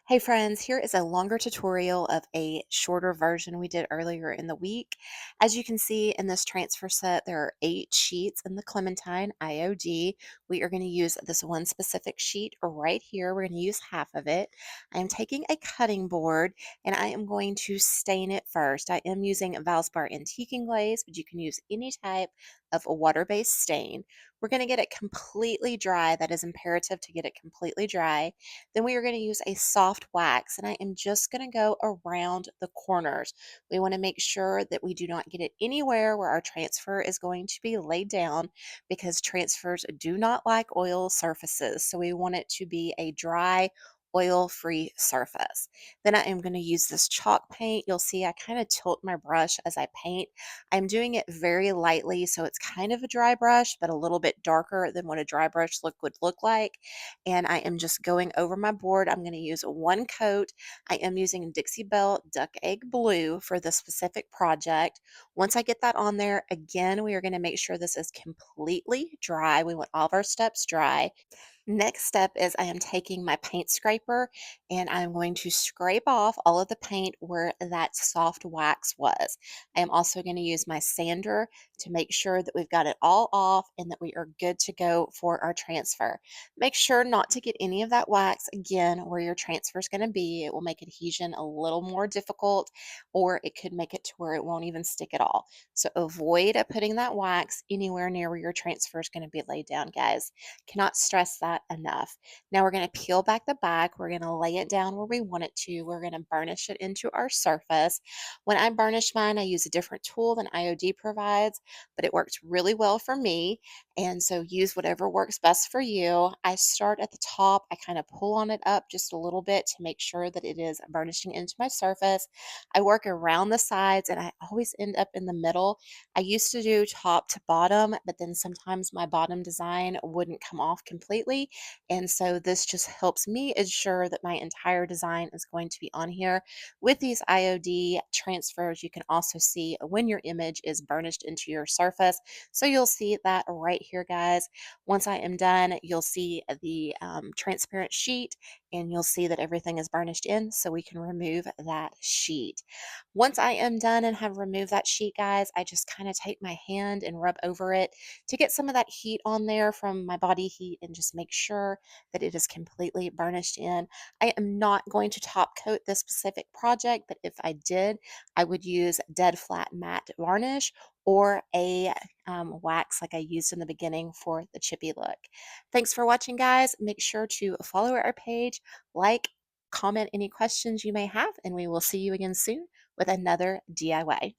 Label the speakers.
Speaker 1: Hey friends, here is a longer tutorial of a shorter version we did earlier in the week. As you can see in this transfer set, there are 8 sheets in the Clementine IOD. We are going to use this one specific sheet right here. We're going to use half of it. I am taking a cutting board and I am going to stain it first. I am using Valspar Antiquing Glaze, but you can use any type of a water-based stain. We're going to get it completely dry. That is imperative to get it completely dry. Then we are going to use a soft wax and I am just going to go around the corners. We want to make sure that we do not get it anywhere where our transfer is going to be laid down because transfers do not like oil surfaces. So we want it to be a dry, oil-free surface. Then I am going to use this chalk paint. You'll see I kind of tilt my brush as I paint. I'm doing it very lightly, so it's kind of a dry brush, but a little bit darker than what a dry brush look would look like, and I am just going over my board. I'm going to use one coat. I am using Dixie Belle Duck Egg Blue for this specific project. Once I get that on there, again, we are going to make sure this is completely dry. We want all of our steps dry. Next step is I am taking my paint scraper and I'm going to scrape off all of the paint where that soft wax was. I am also going to use my sander to make sure that we've got it all off and that we are good to go for our transfer. Make sure not to get any of that wax again where your transfer is going to be. It will make adhesion a little more difficult, or it could make it to where it won't even stick at all. So avoid putting that wax anywhere near where your transfer is going to be laid down, guys. Cannot stress that enough. Now we're going to peel back the back. We're going to lay it down where we want it to. We're going to burnish it into our surface. When I burnish mine, I use a different tool than IOD provides, but it works really well for me. And so use whatever works best for you. I start at the top. I kind of pull on it up just a little bit to make sure that it is burnishing into my surface. I work around the sides and I always end up in the middle. I used to do top to bottom, but then sometimes my bottom design wouldn't come off completely. And so this just helps me ensure that my entire design is going to be on here. With these IOD transfers, you can also see when your image is burnished into your surface. So you'll see that right here, guys. Once I am done, you'll see the transparent sheet and you'll see that everything is burnished in, so we can remove that sheet. Once I am done and have removed that sheet, guys, I just kind of take my hand and rub over it to get some of that heat on there from my body heat and just make sure that it is completely burnished in. I am not going to top coat this specific project, but if I did, I would use dead flat matte varnish or a wax like I used in the beginning for the chippy look. Thanks for watching, guys. Make sure to follow our page, like, comment any questions you may have, and we will see you again soon with another DIY.